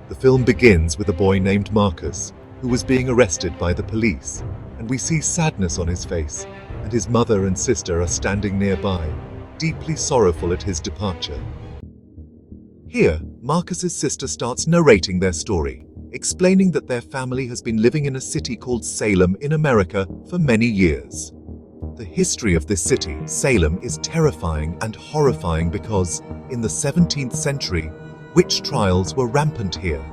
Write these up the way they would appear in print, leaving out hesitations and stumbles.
The film begins with a boy named Marcus, who was being arrested by the police, and we see sadness on his face, and his mother and sister are standing nearby, deeply sorrowful at his departure. Here, Marcus's sister starts narrating their story, explaining that their family has been living in a city called Salem in America for many years. The history of this city, Salem, is terrifying and horrifying because, in the 17th century, witch trials were rampant here.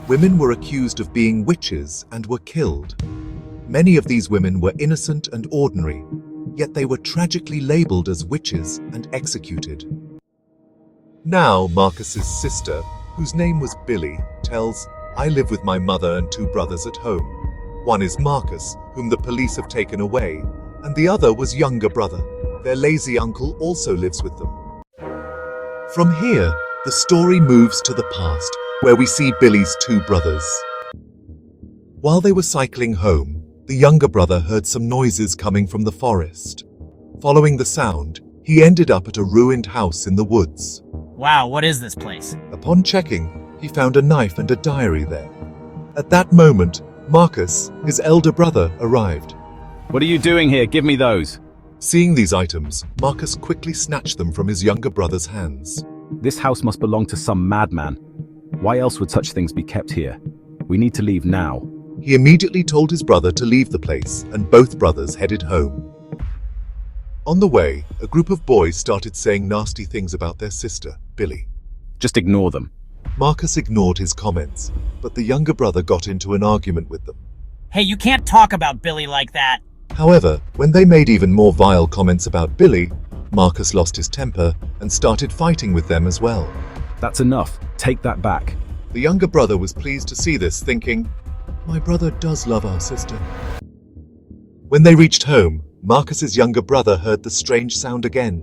Women were accused of being witches and were killed. Many of these women were innocent and ordinary, yet they were tragically labeled as witches and executed. Now, Marcus's sister, whose name was Billy, tells, "I live with my mother and two brothers at home. One is Marcus, whom the police have taken away, and the other was younger brother. Their lazy uncle also lives with them." From here, the story moves to the past, where we see Billy's two brothers. While they were cycling home, the younger brother heard some noises coming from the forest. Following the sound, he ended up at a ruined house in the woods. Wow, what is this place? Upon checking, he found a knife and a diary there. At that moment, Marcus, his elder brother, arrived. What are you doing here? Give me those. Seeing these items, Marcus quickly snatched them from his younger brother's hands. This house must belong to some madman. Why else would such things be kept here? We need to leave now. He immediately told his brother to leave the place, and both brothers headed home. On the way, a group of boys started saying nasty things about their sister, Billy. Just ignore them. Marcus ignored his comments, but the younger brother got into an argument with them. Hey, you can't talk about Billy like that. However, when they made even more vile comments about Billy, Marcus lost his temper and started fighting with them as well. That's enough. Take that back. The younger brother was pleased to see this, thinking, "My brother does love our sister." When they reached home, Marcus's younger brother heard the strange sound again.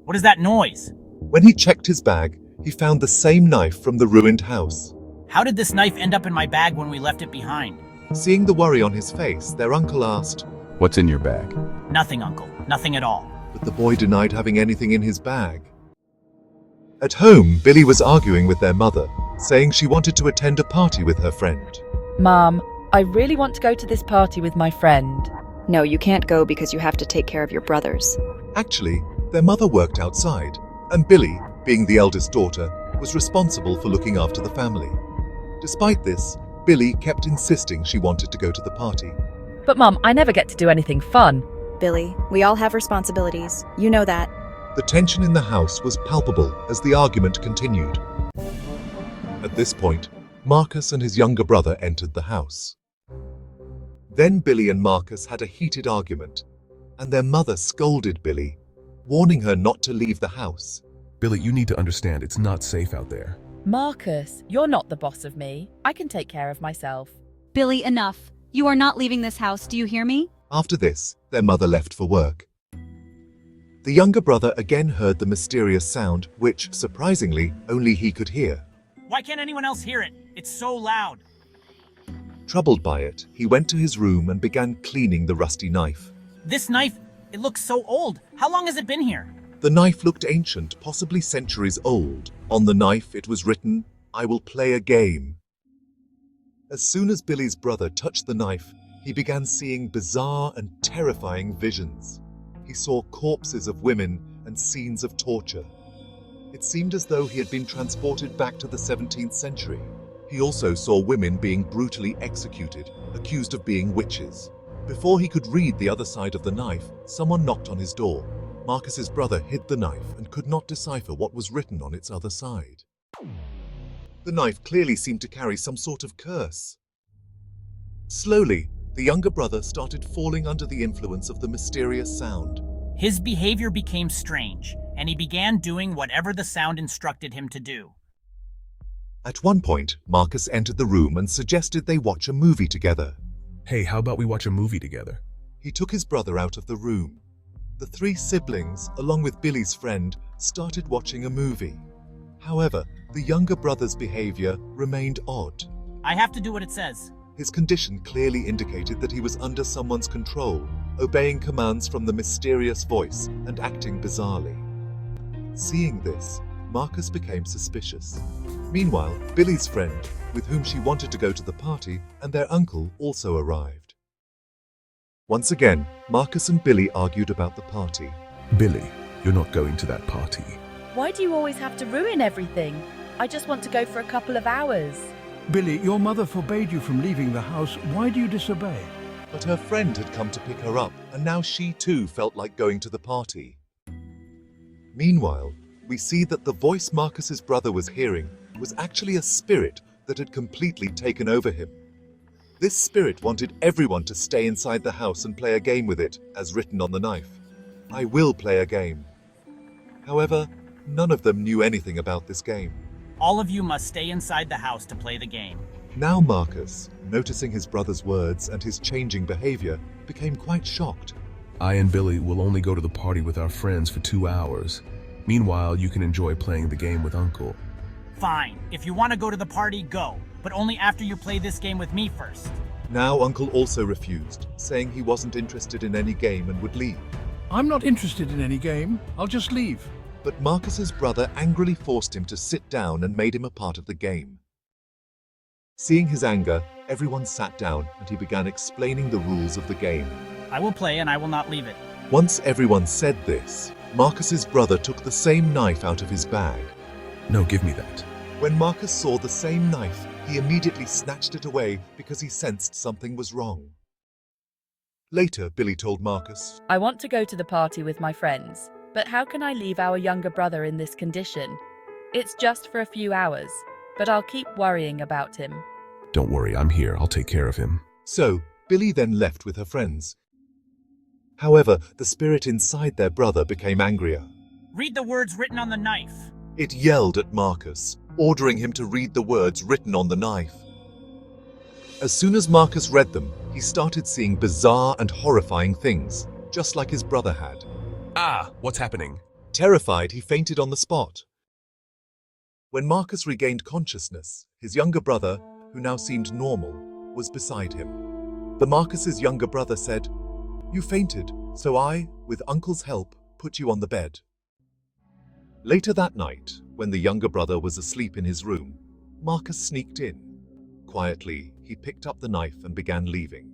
What is that noise? When he checked his bag, he found the same knife from the ruined house. How did this knife end up in my bag when we left it behind? Seeing the worry on his face, their uncle asked, "What's in your bag?" Nothing, Uncle. Nothing at all. but the boy denied having anything in his bag. At home, Billy was arguing with their mother, saying she wanted to attend a party with her friend. Mom, I really want to go to this party with my friend. No, you can't go because you have to take care of your brothers. Actually, their mother worked outside, and Billy, being the eldest daughter, was responsible for looking after the family. Despite this, Billy kept insisting she wanted to go to the party. But Mom, I never get to do anything fun. Billy, we all have responsibilities. You know that. The tension in the house was palpable as the argument continued. At this point, Marcus and his younger brother entered the house. Then Billy and Marcus had a heated argument, and their mother scolded Billy, warning her not to leave the house. "Billy, you need to understand it's not safe out there." Marcus, you're not the boss of me. I can take care of myself. Billy, enough. You are not leaving this house, do you hear me? After this, their mother left for work. The younger brother again heard the mysterious sound, which, surprisingly, only he could hear. Why can't anyone else hear it? It's so loud. Troubled by it, he went to his room and began cleaning the rusty knife. This knife, it looks so old. How long has it been here? The knife looked ancient, possibly centuries old. On the knife it was written, "I will play a game." As soon as Billy's brother touched the knife, he began seeing bizarre and terrifying visions. He saw corpses of women and scenes of torture. It seemed as though he had been transported back to the 17th century. He also saw women being brutally executed, accused of being witches. Before he could read the other side of the knife, someone knocked on his door. Marcus's brother hid the knife and could not decipher what was written on its other side. The knife clearly seemed to carry some sort of curse. Slowly, the younger brother started falling under the influence of the mysterious sound. His behavior became strange, and he began doing whatever the sound instructed him to do. At one point, Marcus entered the room and suggested they watch a movie together. "Hey, how about we watch a movie together?" He took his brother out of the room. The three siblings, along with Billy's friend, started watching a movie. However, the younger brother's behavior remained odd. I have to do what it says. His condition clearly indicated that he was under someone's control, obeying commands from the mysterious voice and acting bizarrely. Seeing this, Marcus became suspicious. Meanwhile, Billy's friend, with whom she wanted to go to the party, and their uncle also arrived. Once again, Marcus and Billy argued about the party. Billy, you're not going to that party. Why do you always have to ruin everything? I just want to go for a couple of hours. Billy, your mother forbade you from leaving the house. Why do you disobey? But her friend had come to pick her up, and now she too felt like going to the party. Meanwhile, we see that the voice Marcus's brother was hearing was actually a spirit that had completely taken over him. This spirit wanted everyone to stay inside the house and play a game with it, as written on the knife. I will play a game. However, none of them knew anything about this game. All of you must stay inside the house to play the game. Now Marcus, noticing his brother's words and his changing behavior, became quite shocked. I and Billy will only go to the party with our friends for 2 hours. Meanwhile, you can enjoy playing the game with Uncle. Fine. If you want to go to the party, go. But only after you play this game with me first. Now Uncle also refused, saying he wasn't interested in any game and would leave. I'm not interested in any game. I'll just leave. But Marcus's brother angrily forced him to sit down and made him a part of the game. Seeing his anger, everyone sat down and he began explaining the rules of the game. I will play and I will not leave it. Once everyone said this, Marcus's brother took the same knife out of his bag. No, give me that. When Marcus saw the same knife, he immediately snatched it away because he sensed something was wrong. Later, Billy told Marcus, I want to go to the party with my friends, but how can I leave our younger brother in this condition? It's just for a few hours, but I'll keep worrying about him. Don't worry, I'm here. I'll take care of him. So, Billy then left with her friends. However, the spirit inside their brother became angrier. Read the words written on the knife. It yelled at Marcus, ordering him to read the words written on the knife. As soon as Marcus read them, he started seeing bizarre and horrifying things, just like his brother had. Ah, what's happening? Terrified, he fainted on the spot. When Marcus regained consciousness, his younger brother, who now seemed normal, was beside him. The Marcus's younger brother said, "You fainted, so I, with Uncle's help, put you on the bed." Later that night, when the younger brother was asleep in his room, Marcus sneaked in. Quietly, he picked up the knife and began leaving.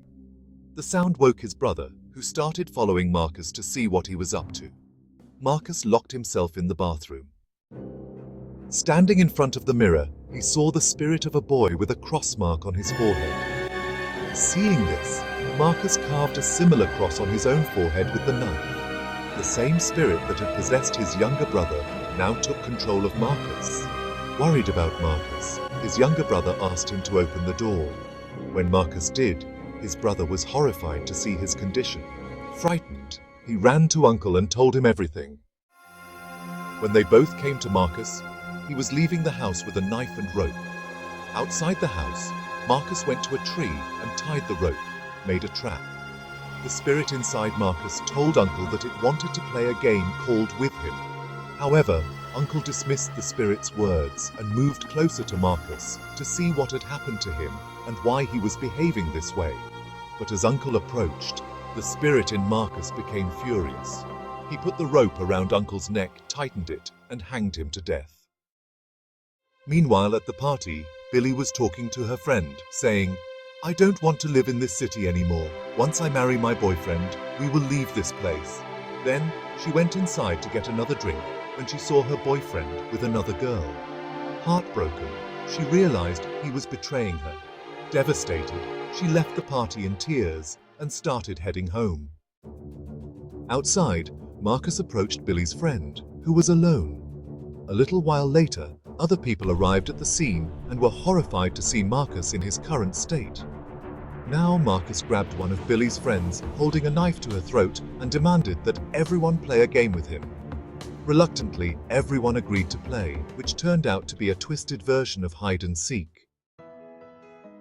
The sound woke his brother, who started following Marcus to see what he was up to. Marcus locked himself in the bathroom. Standing in front of the mirror, he saw the spirit of a boy with a cross mark on his forehead. Seeing this, Marcus carved a similar cross on his own forehead with the knife. The same spirit that had possessed his younger brother now took control of Marcus. Worried about Marcus, his younger brother asked him to open the door. When Marcus did, his brother was horrified to see his condition. Frightened, he ran to Uncle and told him everything. When they both came to Marcus, he was leaving the house with a knife and rope. Outside the house, Marcus went to a tree and tied the rope, made a trap. The spirit inside Marcus told Uncle that it wanted to play a game called With Him. However, Uncle dismissed the spirit's words and moved closer to Marcus to see what had happened to him and why he was behaving this way. But as Uncle approached, the spirit in Marcus became furious. He put the rope around Uncle's neck, tightened it, and hanged him to death. Meanwhile, at the party, Billy was talking to her friend, saying, "I don't want to live in this city anymore. Once I marry my boyfriend, we will leave this place." Then, she went inside to get another drink when she saw her boyfriend with another girl. Heartbroken, she realized he was betraying her. Devastated, she left the party in tears and started heading home. Outside, Marcus approached Billy's friend, who was alone. A little while later, other people arrived at the scene and were horrified to see Marcus in his current state. Now Marcus grabbed one of Billy's friends, holding a knife to her throat, and demanded that everyone play a game with him. Reluctantly, everyone agreed to play, which turned out to be a twisted version of hide and seek.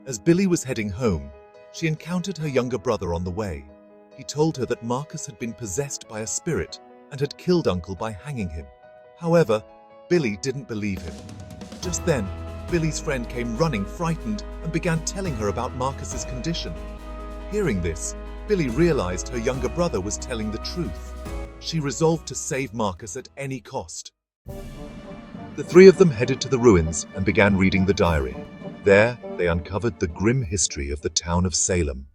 As Billy was heading home, she encountered her younger brother on the way. He told her that Marcus had been possessed by a spirit and had killed Uncle by hanging him. However, Billy didn't believe him. Just then, Billy's friend came running frightened and began telling her about Marcus's condition. Hearing this, Billy realized her younger brother was telling the truth. She resolved to save Marcus at any cost. The three of them headed to the ruins and began reading the diary. There, they uncovered the grim history of the town of Salem.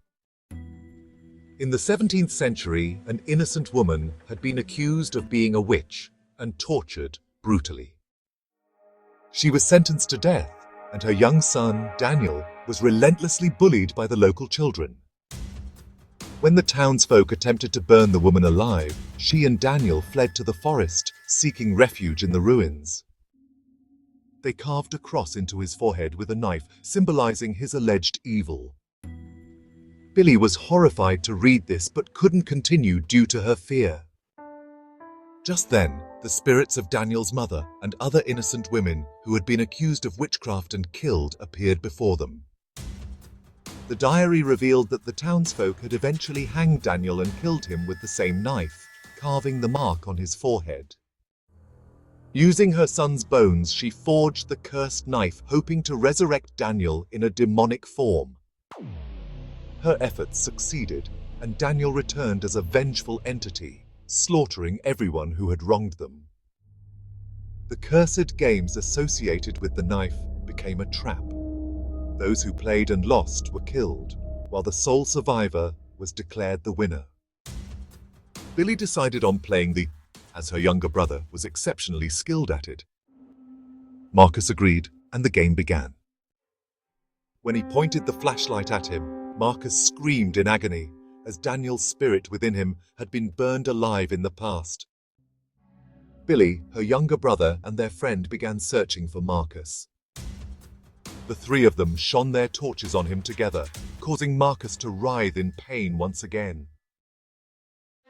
In the 17th century, an innocent woman had been accused of being a witch and tortured brutally. She was sentenced to death, and her young son, Daniel, was relentlessly bullied by the local children. When the townsfolk attempted to burn the woman alive, she and Daniel fled to the forest, seeking refuge in the ruins. They carved a cross into his forehead with a knife, symbolizing his alleged evil. Billy was horrified to read this but couldn't continue due to her fear. Just then, the spirits of Daniel's mother and other innocent women who had been accused of witchcraft and killed appeared before them. The diary revealed that the townsfolk had eventually hanged Daniel and killed him with the same knife, carving the mark on his forehead. Using her son's bones, she forged the cursed knife, hoping to resurrect Daniel in a demonic form. Her efforts succeeded, and Daniel returned as a vengeful entity, slaughtering everyone who had wronged them. The cursed games associated with the knife became a trap. Those who played and lost were killed, while the sole survivor was declared the winner. Billy decided on playing as her younger brother was exceptionally skilled at it. Marcus agreed, and the game began. When he pointed the flashlight at him, Marcus screamed in agony, as Daniel's spirit within him had been burned alive in the past. Billy, her younger brother, and their friend began searching for Marcus. The three of them shone their torches on him together, causing Marcus to writhe in pain once again.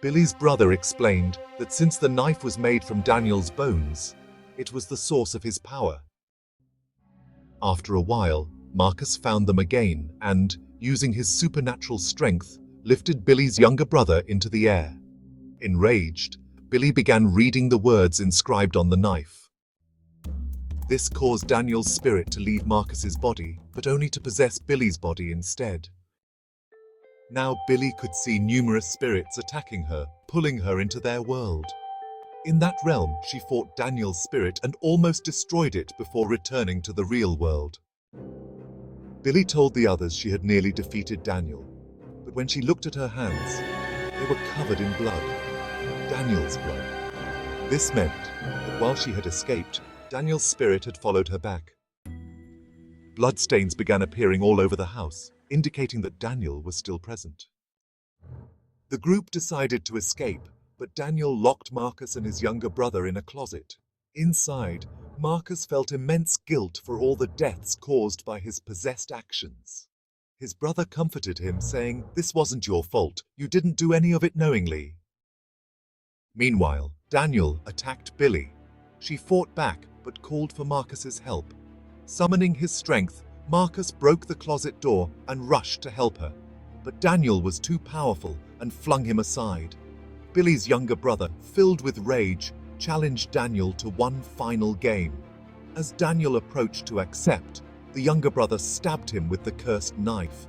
Billy's brother explained that since the knife was made from Daniel's bones, it was the source of his power. After a while, Marcus found them again and, using his supernatural strength, lifted Billy's younger brother into the air. Enraged, Billy began reading the words inscribed on the knife. This caused Daniel's spirit to leave Marcus's body, but only to possess Billy's body instead. Now Billy could see numerous spirits attacking her, pulling her into their world. In that realm, she fought Daniel's spirit and almost destroyed it before returning to the real world. Billy told the others she had nearly defeated Daniel, but when she looked at her hands, they were covered in blood. Daniel's blood. This meant that while she had escaped, Daniel's spirit had followed her back. Bloodstains began appearing all over the house, indicating that Daniel was still present. The group decided to escape, but Daniel locked Marcus and his younger brother in a closet. Inside, Marcus felt immense guilt for all the deaths caused by his possessed actions. His brother comforted him, saying, "This wasn't your fault. You didn't do any of it knowingly." Meanwhile, Daniel attacked Billy. She fought back, but called for Marcus's help. Summoning his strength, Marcus broke the closet door and rushed to help her. But Daniel was too powerful and flung him aside. Billy's younger brother, filled with rage, challenged Daniel to one final game. As Daniel approached to accept, the younger brother stabbed him with the cursed knife.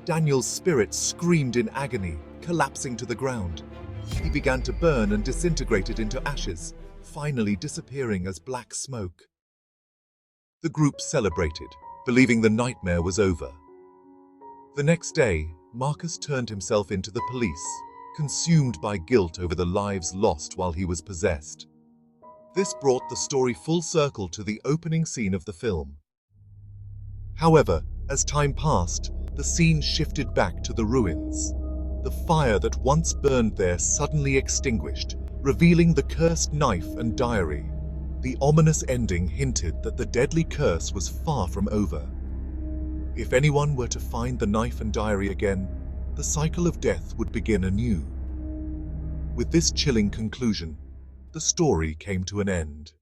Daniel's spirit screamed in agony, collapsing to the ground. He began to burn and disintegrated into ashes, finally disappearing as black smoke. The group celebrated, believing the nightmare was over. The next day, Marcus turned himself into the police, consumed by guilt over the lives lost while he was possessed. This brought the story full circle to the opening scene of the film. However, as time passed, the scene shifted back to the ruins. The fire that once burned there suddenly extinguished, revealing the cursed knife and diary. The ominous ending hinted that the deadly curse was far from over. If anyone were to find the knife and diary again, the cycle of death would begin anew. With this chilling conclusion, the story came to an end.